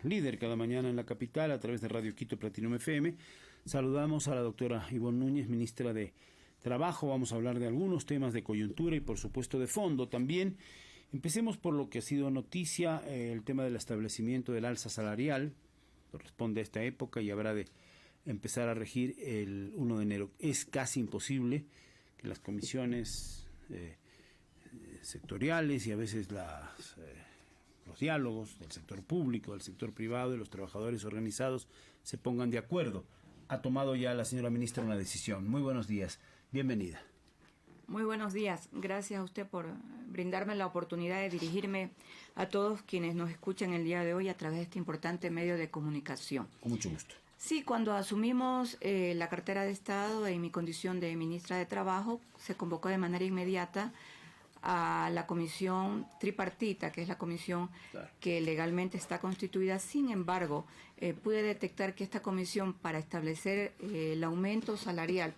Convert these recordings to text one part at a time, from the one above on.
líder cada mañana en la capital a través de Radio Quito Platinum FM. Saludamos a la doctora Ivonne Núñez, ministra de Trabajo. Vamos a hablar de algunos temas de coyuntura y por supuesto de fondo también. Empecemos por lo que ha sido noticia, el tema del establecimiento del alza salarial. Corresponde a esta época y habrá de empezar a regir el 1 de enero. Es casi imposible que las comisiones sectoriales y a veces los diálogos del sector público, del sector privado y los trabajadores organizados se pongan de acuerdo. Ha tomado ya la señora ministra una decisión. Muy buenos días, bienvenida. Muy buenos días, gracias a usted por brindarme la oportunidad de dirigirme a todos quienes nos escuchan el día de hoy a través de este importante medio de comunicación. Con mucho gusto. Sí, cuando asumimos la cartera de Estado en mi condición de ministra de Trabajo, se convocó de manera inmediata a la comisión tripartita, que es la comisión que legalmente está constituida. Sin embargo, pude detectar que esta comisión, para establecer el aumento salarial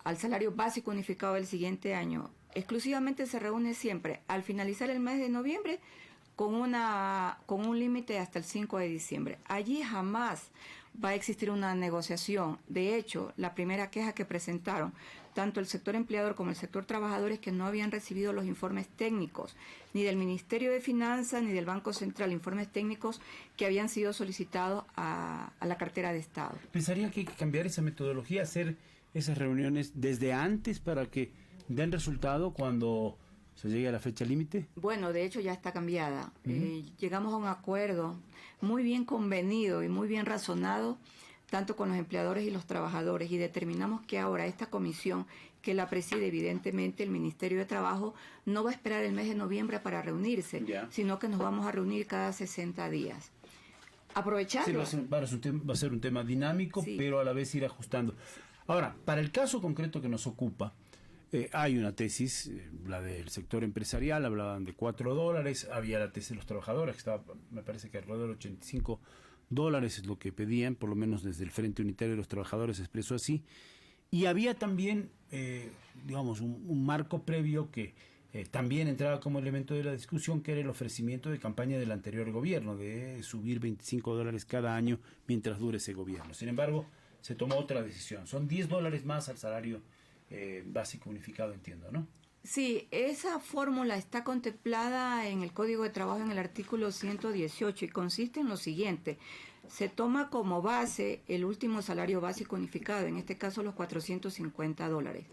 al salario básico unificado del siguiente año, exclusivamente se reúne siempre al finalizar el mes de noviembre con un límite hasta el 5 de diciembre. Allí jamás va a existir una negociación. De hecho, la primera queja que presentaron tanto el sector empleador como el sector trabajador es que no habían recibido los informes técnicos, ni del Ministerio de Finanzas ni del Banco Central, informes técnicos que habían sido solicitados a la cartera de Estado. Pensaría que hay que cambiar esa metodología, hacer esas reuniones desde antes para que den resultado cuando se llegue a la fecha límite. Bueno, de hecho ya está cambiada. Llegamos a un acuerdo muy bien convenido y muy bien razonado, tanto con los empleadores y los trabajadores, y determinamos que ahora esta comisión, que la preside evidentemente el Ministerio de Trabajo, no va a esperar el mes de noviembre para reunirse, sino que nos vamos a reunir cada 60 días. Aprovechando. Sí, va a ser un tema dinámico, sí, pero a la vez ir ajustando. Ahora, para el caso concreto que nos ocupa, hay una tesis, la del sector empresarial, hablaban de $4, había la tesis de los trabajadores, que estaba, me parece que alrededor de $85 es lo que pedían, por lo menos desde el Frente Unitario de los Trabajadores se expresó así, y había también, un marco previo que también entraba como elemento de la discusión, que era el ofrecimiento de campaña del anterior gobierno, de subir $25 cada año mientras dure ese gobierno. Sin embargo, se tomó otra decisión, son $10 más al salario básico unificado, entiendo, ¿no? Sí, esa fórmula está contemplada en el Código de Trabajo en el artículo 118 y consiste en lo siguiente: se toma como base el último salario básico unificado, en este caso los $450,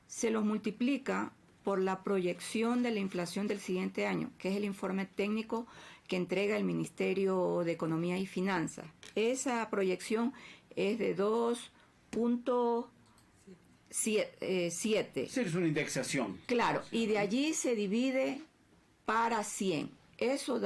se los multiplica por la proyección de la inflación del siguiente año, que es el informe técnico que entrega el Ministerio de Economía y Finanzas. Esa proyección es de 2.7. Sí, es una indexación. Claro, y de allí se divide para 100. Eso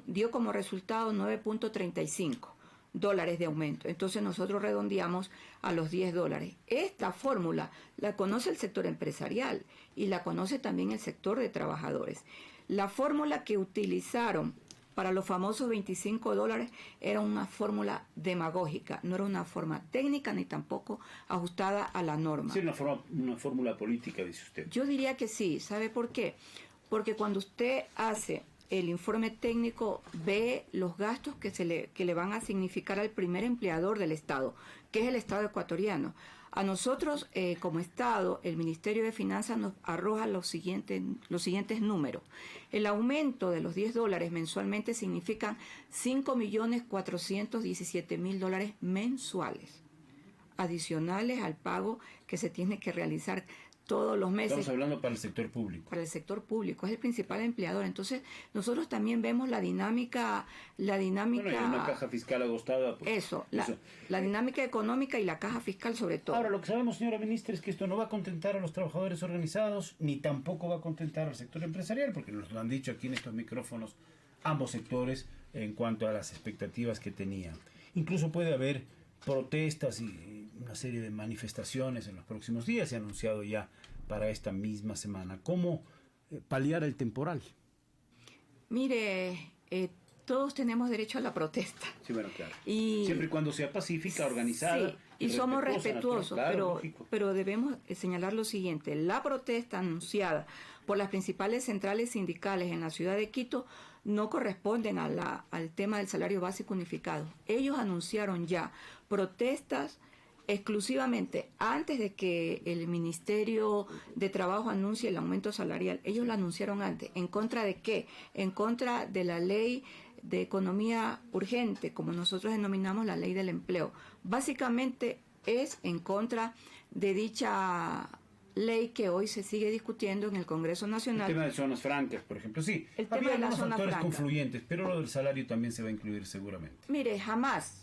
dio como resultado $9.35 de aumento. Entonces nosotros redondeamos a los $10. Esta fórmula la conoce el sector empresarial y la conoce también el sector de trabajadores. La fórmula que utilizaron para los famosos $25 era una fórmula demagógica, no era una forma técnica ni tampoco ajustada a la norma. Sí, una fórmula política, dice usted. Yo diría que sí. ¿Sabe por qué? Porque cuando usted hace el informe técnico, ve los gastos que le van a significar al primer empleador del Estado, que es el Estado ecuatoriano. A nosotros, como Estado, el Ministerio de Finanzas nos arroja los siguientes números. El aumento de los $10 mensualmente significan $5.417.000 mensuales, adicionales al pago que se tiene que realizar todos los meses. Estamos hablando para el sector público. Para el sector público, es el principal empleador. Entonces, nosotros también vemos la dinámica. Bueno, y una caja fiscal agostada. Pues, la dinámica económica y la caja fiscal sobre todo. Ahora, lo que sabemos, señora ministra, es que esto no va a contentar a los trabajadores organizados, ni tampoco va a contentar al sector empresarial, porque nos lo han dicho aquí en estos micrófonos ambos sectores en cuanto a las expectativas que tenían. Incluso puede haber protestas y una serie de manifestaciones en los próximos días, se ha anunciado ya para esta misma semana. ¿Cómo paliar el temporal? Mire, todos tenemos derecho a la protesta. Sí, bueno, claro. Siempre y cuando sea pacífica, organizada. Sí, y somos respetuosos, claro, pero debemos señalar lo siguiente. La protesta anunciada por las principales centrales sindicales en la ciudad de Quito no corresponden al tema del salario básico unificado. Ellos anunciaron ya protestas exclusivamente antes de que el Ministerio de Trabajo anuncie el aumento salarial. Ellos lo anunciaron antes. ¿En contra de qué? En contra de la ley de economía urgente, como nosotros denominamos la ley del empleo. Básicamente es en contra de dicha ley que hoy se sigue discutiendo en el Congreso Nacional. El tema de zonas francas, por ejemplo, sí. El tema de la zona factores franca. Confluyentes, pero lo del salario también se va a incluir seguramente. Mire, jamás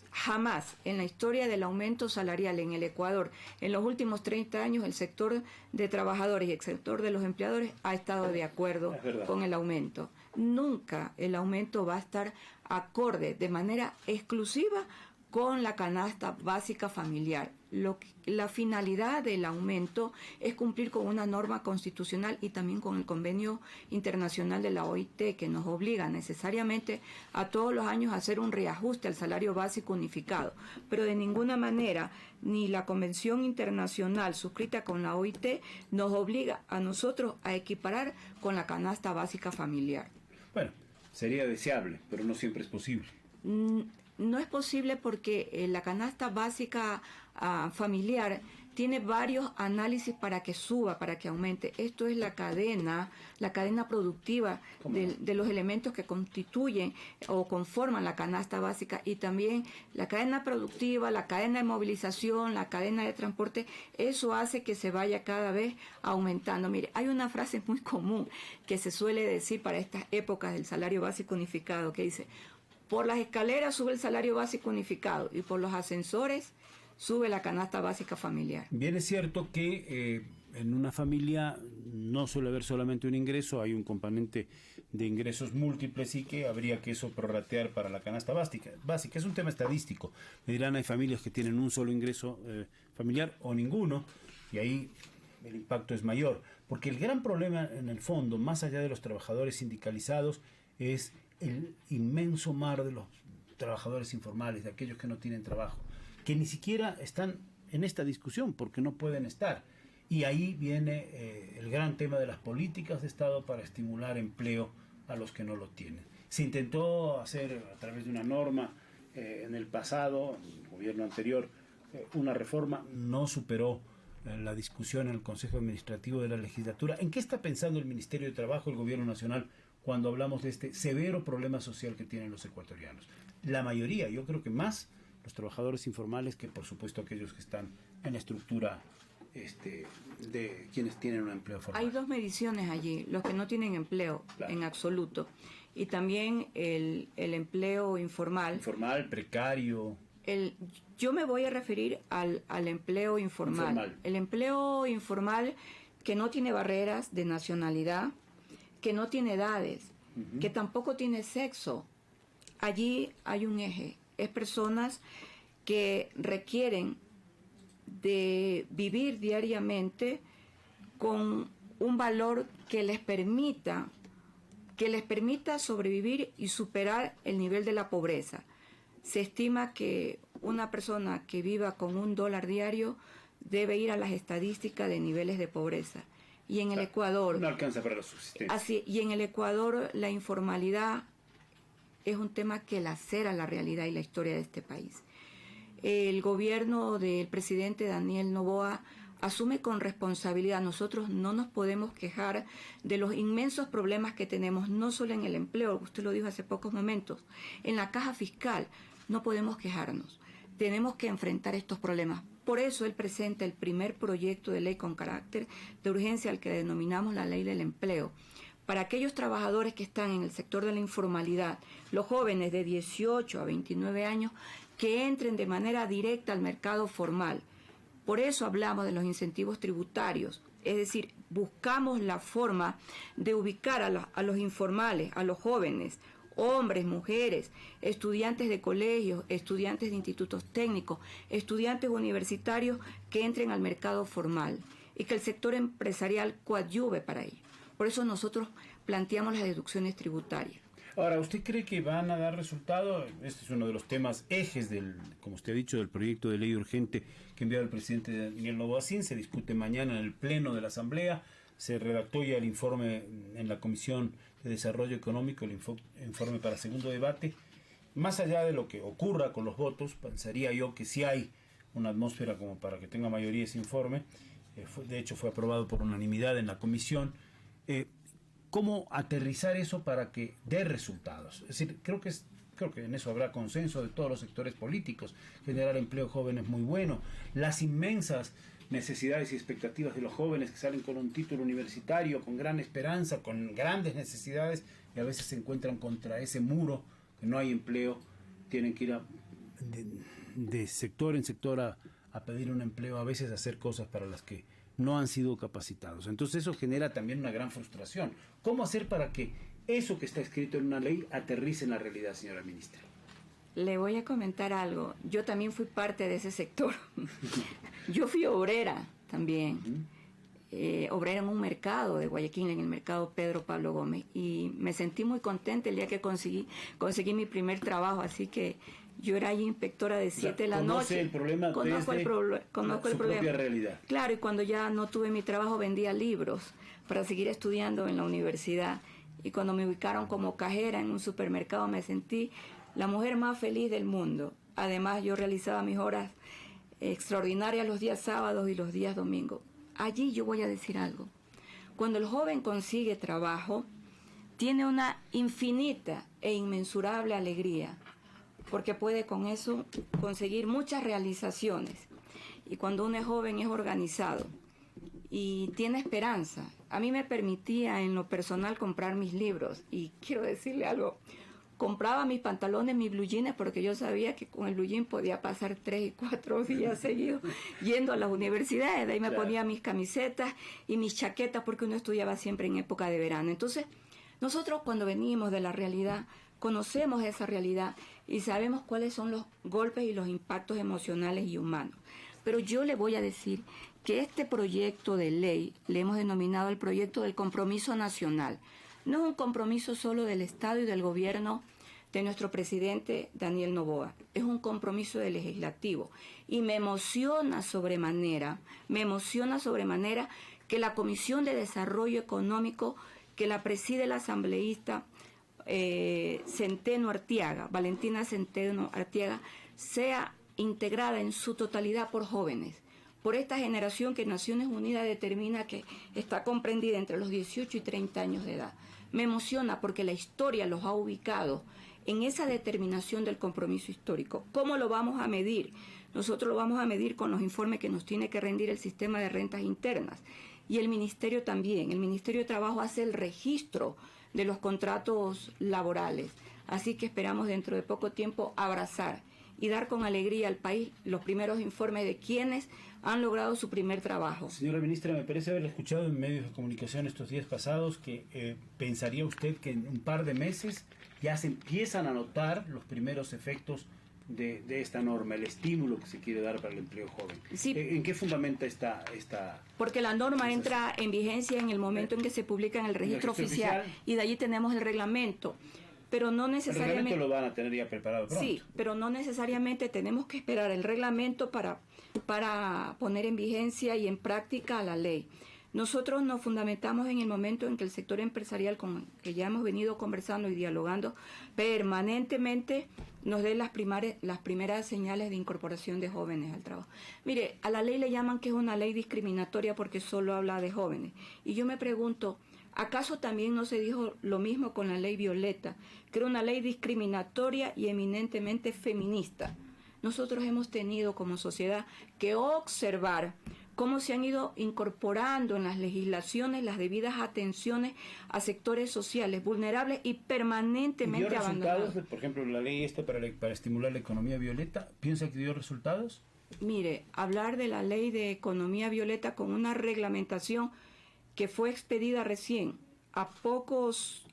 en la historia del aumento salarial en el Ecuador, en los últimos 30 años, el sector de trabajadores y el sector de los empleadores ha estado de acuerdo con el aumento. Nunca el aumento va a estar acorde de manera exclusiva con la canasta básica familiar. La finalidad del aumento es cumplir con una norma constitucional y también con el convenio internacional de la OIT, que nos obliga necesariamente a todos los años a hacer un reajuste al salario básico unificado. Pero de ninguna manera ni la convención internacional suscrita con la OIT nos obliga a nosotros a equiparar con la canasta básica familiar. Bueno, sería deseable, pero no siempre es posible. No es posible porque la canasta básica familiar tiene varios análisis para que suba, para que aumente. Esto es la cadena productiva de los elementos que constituyen o conforman la canasta básica, y también la cadena productiva, la cadena de movilización, la cadena de transporte. Eso hace que se vaya cada vez aumentando. Mire, hay una frase muy común que se suele decir para estas épocas del salario básico unificado, que dice: por las escaleras sube el salario básico unificado y por los ascensores sube la canasta básica familiar. Bien, es cierto que en una familia no suele haber solamente un ingreso, hay un componente de ingresos múltiples y que habría que eso prorratear para la canasta básica. Es un tema estadístico. Me dirán, hay familias que tienen un solo ingreso familiar o ninguno, y ahí el impacto es mayor. Porque el gran problema en el fondo, más allá de los trabajadores sindicalizados, es el inmenso mar de los trabajadores informales, de aquellos que no tienen trabajo, que ni siquiera están en esta discusión porque no pueden estar. Y ahí viene el gran tema de las políticas de Estado para estimular empleo a los que no lo tienen. Se intentó hacer a través de una norma en el pasado, en el gobierno anterior, una reforma, no superó la discusión en el Consejo Administrativo de la Legislatura. ¿En qué está pensando el Ministerio de Trabajo, el Gobierno Nacional, cuando hablamos de este severo problema social que tienen los ecuatorianos? La mayoría, yo creo que más los trabajadores informales que por supuesto aquellos que están en la estructura de quienes tienen un empleo formal. Hay dos mediciones allí: los que no tienen empleo, claro, en absoluto, y también el empleo informal. Informal, precario. Yo me voy a referir al empleo informal. El empleo informal que no tiene barreras de nacionalidad, que no tiene edades, que tampoco tiene sexo. Allí hay un eje. Es personas que requieren de vivir diariamente con un valor que les permita sobrevivir y superar el nivel de la pobreza. Se estima que una persona que viva con $1 diario debe ir a las estadísticas de niveles de pobreza. Y en el Ecuador no alcanza para la subsistencia. Así, y en el Ecuador la informalidad es un tema que lacera la realidad y la historia de este país. El gobierno del presidente Daniel Noboa asume con responsabilidad. Nosotros no nos podemos quejar de los inmensos problemas que tenemos, no solo en el empleo, usted lo dijo hace pocos momentos, en la caja fiscal. No podemos quejarnos. Tenemos que enfrentar estos problemas. Por eso él presenta el primer proyecto de ley con carácter de urgencia, al que denominamos la Ley del Empleo, para aquellos trabajadores que están en el sector de la informalidad, los jóvenes de 18 a 29 años, que entren de manera directa al mercado formal. Por eso hablamos de los incentivos tributarios, es decir, buscamos la forma de ubicar a los informales, a los jóvenes, hombres, mujeres, estudiantes de colegios, estudiantes de institutos técnicos, estudiantes universitarios, que entren al mercado formal y que el sector empresarial coadyuve para ello. Por eso nosotros planteamos las deducciones tributarias. Ahora, ¿usted cree que van a dar resultado? Este es uno de los temas ejes del, como usted ha dicho, del proyecto de ley urgente que envió el presidente Daniel Noboa Sin. Se discute mañana en el Pleno de la Asamblea. Se redactó ya el informe en la Comisión de Desarrollo Económico, el informe para segundo debate. Más allá de lo que ocurra con los votos, pensaría yo que sí hay una atmósfera como para que tenga mayoría ese informe. De hecho, fue aprobado por unanimidad en la comisión. ¿Cómo aterrizar eso para que dé resultados? Es decir, creo que en eso habrá consenso de todos los sectores políticos. Generar empleo joven es muy bueno. Las inmensas necesidades y expectativas de los jóvenes que salen con un título universitario, con gran esperanza, con grandes necesidades, y a veces se encuentran contra ese muro, que no hay empleo, tienen que ir de sector en sector a pedir un empleo, a veces a hacer cosas para las que no han sido capacitados. Entonces eso genera también una gran frustración. ¿Cómo hacer para que eso que está escrito en una ley aterrice en la realidad, señora ministra? Le voy a comentar algo. Yo también fui parte de ese sector. Yo fui obrera también. Obrera en un mercado de Guayaquil, en el mercado Pedro Pablo Gómez. Y me sentí muy contenta el día que conseguí mi primer trabajo. Así que yo era ahí inspectora de 7 de la noche. El problema conozco el problema. Propia realidad. Claro, y cuando ya no tuve mi trabajo vendía libros para seguir estudiando en la universidad. Y cuando me ubicaron como cajera en un supermercado me sentí la mujer más feliz del mundo. Además, yo realizaba mis horas extraordinarias los días sábados y los días domingos. Allí yo voy a decir algo. Cuando el joven consigue trabajo, tiene una infinita e inmensurable alegría, porque puede con eso conseguir muchas realizaciones. Y cuando uno es joven es organizado y tiene esperanza. A mí me permitía en lo personal comprar mis libros. Y quiero decirle algo, compraba mis pantalones, mis blue jeans, porque yo sabía que con el blue jean podía pasar 3 y 4 días seguidos yendo a las universidades. De ahí me ponía mis camisetas y mis chaquetas, porque uno estudiaba siempre en época de verano. Entonces, nosotros cuando venimos de la realidad, conocemos esa realidad y sabemos cuáles son los golpes y los impactos emocionales y humanos. Pero yo le voy a decir que este proyecto de ley le hemos denominado el proyecto del compromiso nacional. No es un compromiso solo del Estado y del gobierno de nuestro presidente Daniel Noboa, es un compromiso del legislativo. Y me emociona sobremanera que la Comisión de Desarrollo Económico, que la preside la asambleísta Valentina Centeno Arteaga, sea integrada en su totalidad por jóvenes, por esta generación que Naciones Unidas determina que está comprendida entre los 18 y 30 años de edad. Me emociona porque la historia los ha ubicado en esa determinación del compromiso histórico. ¿Cómo lo vamos a medir? Nosotros lo vamos a medir con los informes que nos tiene que rendir el sistema de rentas internas. Y el Ministerio también. El Ministerio de Trabajo hace el registro de los contratos laborales. Así que esperamos dentro de poco tiempo abrazar y dar con alegría al país los primeros informes de quienes han logrado su primer trabajo. Señora ministra, me parece haber escuchado en medios de comunicación estos días pasados que pensaría usted que en un par de meses ya se empiezan a notar los primeros efectos de esta norma, el estímulo que se quiere dar para el empleo joven. Sí. ¿En qué fundamenta esta? Porque la norma entra en vigencia en el momento en que se publica en el registro oficial y de allí tenemos el reglamento. Pero no necesariamente... El reglamento lo van a tener ya preparado pronto. Sí, pero no necesariamente tenemos que esperar el reglamento para poner en vigencia y en práctica la ley. Nosotros nos fundamentamos en el momento en que el sector empresarial, con el que ya hemos venido conversando y dialogando permanentemente, nos dé las primeras señales de incorporación de jóvenes al trabajo. Mire, a la ley le llaman que es una ley discriminatoria porque solo habla de jóvenes. Y yo me pregunto, ¿acaso también no se dijo lo mismo con la ley Violeta, que era una ley discriminatoria y eminentemente feminista? Nosotros hemos tenido como sociedad que observar cómo se han ido incorporando en las legislaciones las debidas atenciones a sectores sociales vulnerables y permanentemente abandonados. ¿Por ejemplo, la ley para estimular la economía violeta, piensa que dio resultados? Mire, hablar de la ley de economía violeta con una reglamentación que fue expedida recién, a pocos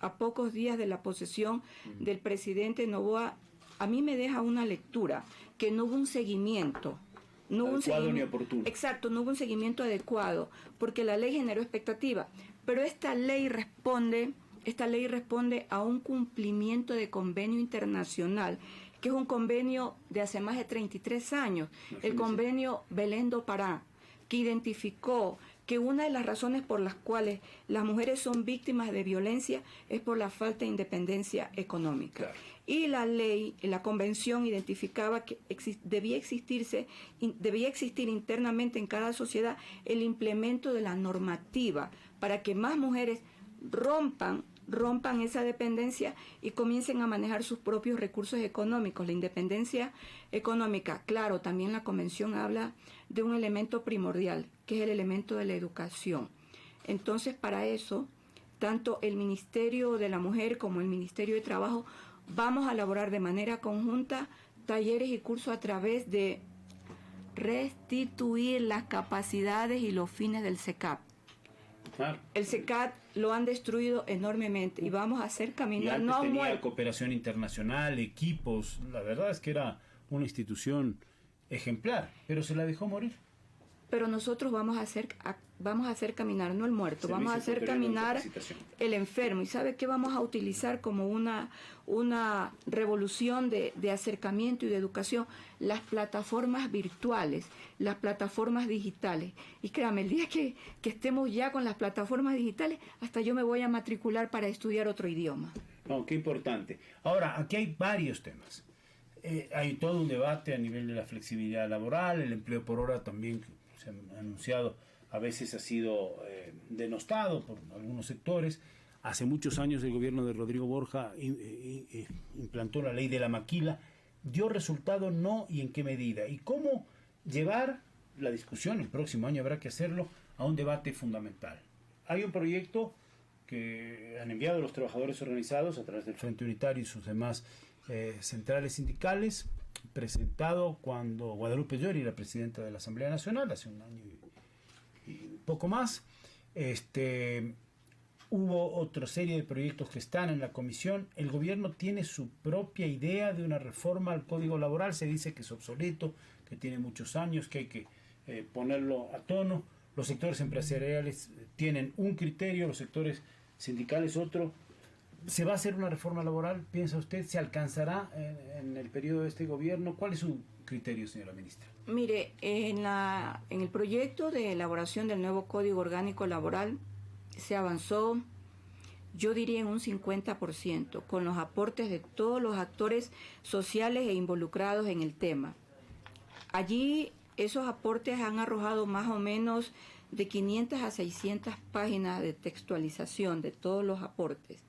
días de la posesión del presidente Noboa, a mí me deja una lectura que no hubo un seguimiento. No hubo un seguimiento oportuno. Exacto, no hubo un seguimiento adecuado, porque la ley generó expectativa. Pero esta ley responde esta ley responde a un cumplimiento de convenio internacional, que es un convenio de hace más de 33 años, el convenio Belém do Pará, que identificó que una de las razones por las cuales las mujeres son víctimas de violencia es por la falta de independencia económica. Claro. Y la ley, la convención identificaba que debía existir internamente en cada sociedad el implemento de la normativa para que más mujeres rompan esa dependencia y comiencen a manejar sus propios recursos económicos. La independencia económica, claro, también la convención habla de un elemento primordial, que es el elemento de la educación. Entonces, para eso, tanto el Ministerio de la Mujer como el Ministerio de Trabajo vamos a elaborar de manera conjunta talleres y cursos a través de restituir las capacidades y los fines del SECAP. Claro. El SECAP lo han destruido enormemente y vamos a hacer caminar. Y antes tenía cooperación internacional, equipos. La verdad es que era una institución ejemplar, pero se la dejó morir. Pero nosotros vamos a hacer caminar, no el muerto, vamos a hacer caminar el enfermo. ¿Y sabe qué vamos a utilizar como una revolución de acercamiento y de educación? Las plataformas virtuales, las plataformas digitales. Y créame, el día que estemos ya con las plataformas digitales, hasta yo me voy a matricular para estudiar otro idioma. No, qué importante. Ahora, aquí hay varios temas. Hay todo un debate a nivel de la flexibilidad laboral, el empleo por hora también se ha anunciado, a veces ha sido denostado por algunos sectores. Hace muchos años el gobierno de Rodrigo Borja implantó la ley de la maquila. ¿Dio resultado? No, ¿y en qué medida? ¿Y cómo llevar la discusión, el próximo año habrá que hacerlo, a un debate fundamental? Hay un proyecto que han enviado los trabajadores organizados a través del Frente Unitario y sus demás centrales sindicales, presentado cuando Guadalupe Llori era presidenta de la Asamblea Nacional, hace un año y poco más. Hubo otra serie de proyectos que están en la comisión. El gobierno tiene su propia idea de una reforma al Código Laboral. Se dice que es obsoleto, que tiene muchos años, que hay que ponerlo a tono. Los sectores empresariales tienen un criterio, los sectores sindicales otro. ¿Se va a hacer una reforma laboral? ¿Piensa usted? ¿Se alcanzará en el periodo de este gobierno? ¿Cuál es su criterio, señora ministra? Mire, en el proyecto de elaboración del nuevo Código Orgánico Laboral se avanzó, yo diría, en un 50%, con los aportes de todos los actores sociales e involucrados en el tema. Allí esos aportes han arrojado más o menos de 500 a 600 páginas de textualización de todos los aportes.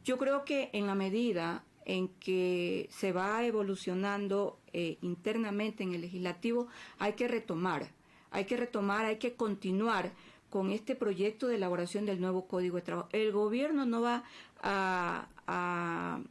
Yo creo que en la medida en que se va evolucionando internamente en el legislativo, hay que retomar, hay que continuar con este proyecto de elaboración del nuevo Código de Trabajo. El gobierno no va a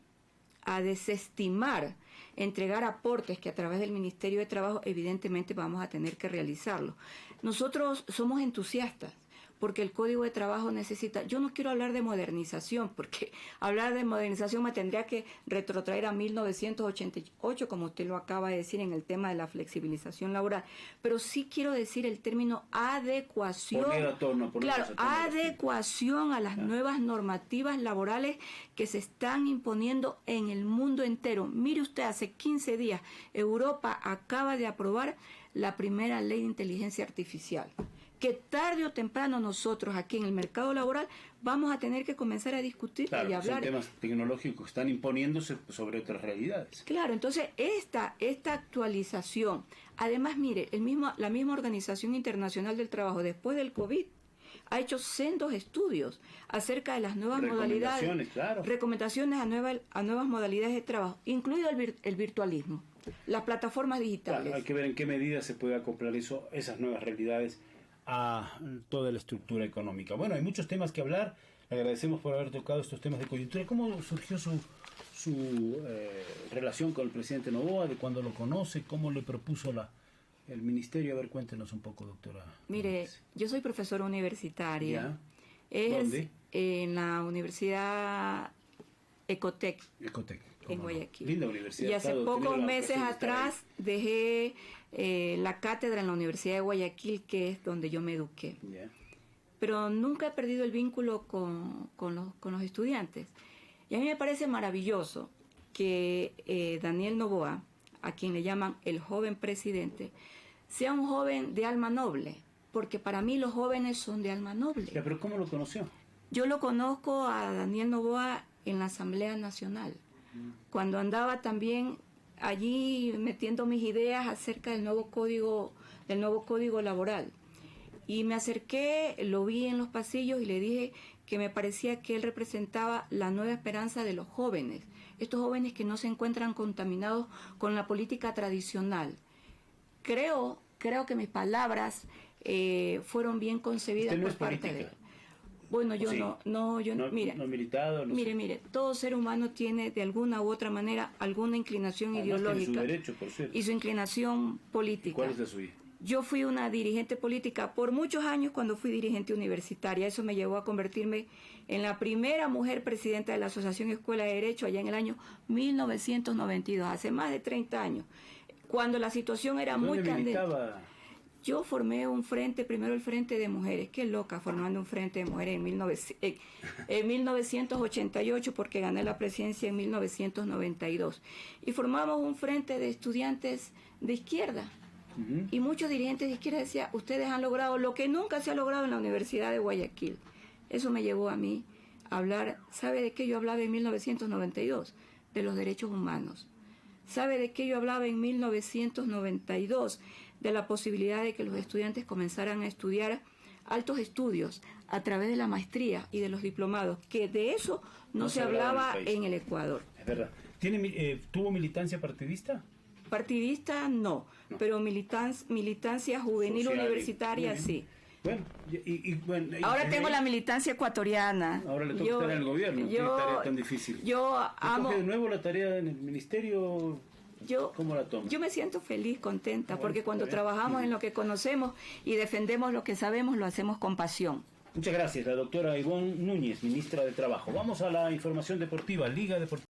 desestimar entregar aportes que a través del Ministerio de Trabajo evidentemente vamos a tener que realizarlo. Nosotros somos entusiastas porque el Código de Trabajo necesita, yo no quiero hablar de modernización, porque hablar de modernización me tendría que retrotraer a 1988, como usted lo acaba de decir en el tema de la flexibilización laboral, pero sí quiero decir el término adecuación, adecuación a las nuevas normativas laborales que se están imponiendo en el mundo entero. Mire usted, hace 15 días Europa acaba de aprobar la primera ley de inteligencia artificial, que tarde o temprano nosotros aquí en el mercado laboral vamos a tener que comenzar a discutir y hablar. Son temas tecnológicos que están imponiéndose sobre otras realidades. Claro, entonces esta actualización, además mire, la misma Organización Internacional del Trabajo después del COVID ha hecho sendos estudios acerca de las nuevas modalidades, recomendaciones a nuevas modalidades de trabajo, incluido el virtualismo, las plataformas digitales. Claro, hay que ver en qué medida se puede acoplar esas nuevas realidades a toda la estructura económica. Bueno, hay muchos temas que hablar. Le agradecemos por haber tocado estos temas de coyuntura. ¿Cómo surgió su relación con el presidente Noboa? ¿De cuándo lo conoce? ¿Cómo le propuso el ministerio? A ver, cuéntenos un poco, doctora. Mire, yo soy profesora universitaria. ¿Dónde? En la Universidad Ecotec. En Guayaquil. Linda universidad. Y hace pocos meses atrás dejé la cátedra en la Universidad de Guayaquil, que es donde yo me eduqué. pero nunca he perdido el vínculo con los estudiantes. Y a mí me parece maravilloso que Daniel Noboa, a quien le llaman el joven presidente, sea un joven de alma noble, porque para mí los jóvenes son de alma noble. Ya, pero ¿cómo lo conoció? Yo lo conozco a Daniel Noboa en la Asamblea Nacional, cuando andaba también allí metiendo mis ideas acerca del nuevo código laboral. Y me acerqué, lo vi en los pasillos y le dije que me parecía que él representaba la nueva esperanza de los jóvenes, estos jóvenes que no se encuentran contaminados con la política tradicional. Creo que mis palabras fueron bien concebidas por parte de él. Bueno, yo sí. Mire, todo ser humano tiene de alguna u otra manera alguna inclinación ideológica. Su derecho, por cierto. Y su inclinación política. ¿Y cuál es la suya? Yo fui una dirigente política por muchos años cuando fui dirigente universitaria. Eso me llevó a convertirme en la primera mujer presidenta de la Asociación Escuela de Derecho allá en el año 1992, hace más de 30 años, cuando la situación era muy candente. Yo formé un frente, primero el Frente de Mujeres, qué loca formando un Frente de Mujeres en 1988 porque gané la presidencia en 1992. Y formamos un frente de estudiantes de izquierda. Y muchos dirigentes de izquierda decían, ustedes han logrado lo que nunca se ha logrado en la Universidad de Guayaquil. Eso me llevó a mí a hablar, ¿sabe de qué yo hablaba en 1992? De los derechos humanos. ¿Sabe de qué yo hablaba en 1992? De la posibilidad de que los estudiantes comenzaran a estudiar altos estudios a través de la maestría y de los diplomados, que de eso no se hablaba en el Ecuador. Es verdad. ¿Tuvo militancia partidista? Partidista no, pero militancia juvenil social, universitaria sí. Bueno, ahora tengo la militancia ecuatoriana. Ahora le toca estar en el gobierno, qué tarea tan difícil. Yo amo de nuevo la tarea en el ministerio. ¿Cómo la toma? Yo me siento feliz, contenta, porque cuando trabajamos en lo que conocemos y defendemos lo que sabemos, lo hacemos con pasión. Muchas gracias, la doctora Ivonne Núñez, ministra de Trabajo. Vamos a la información deportiva, Liga Deportiva.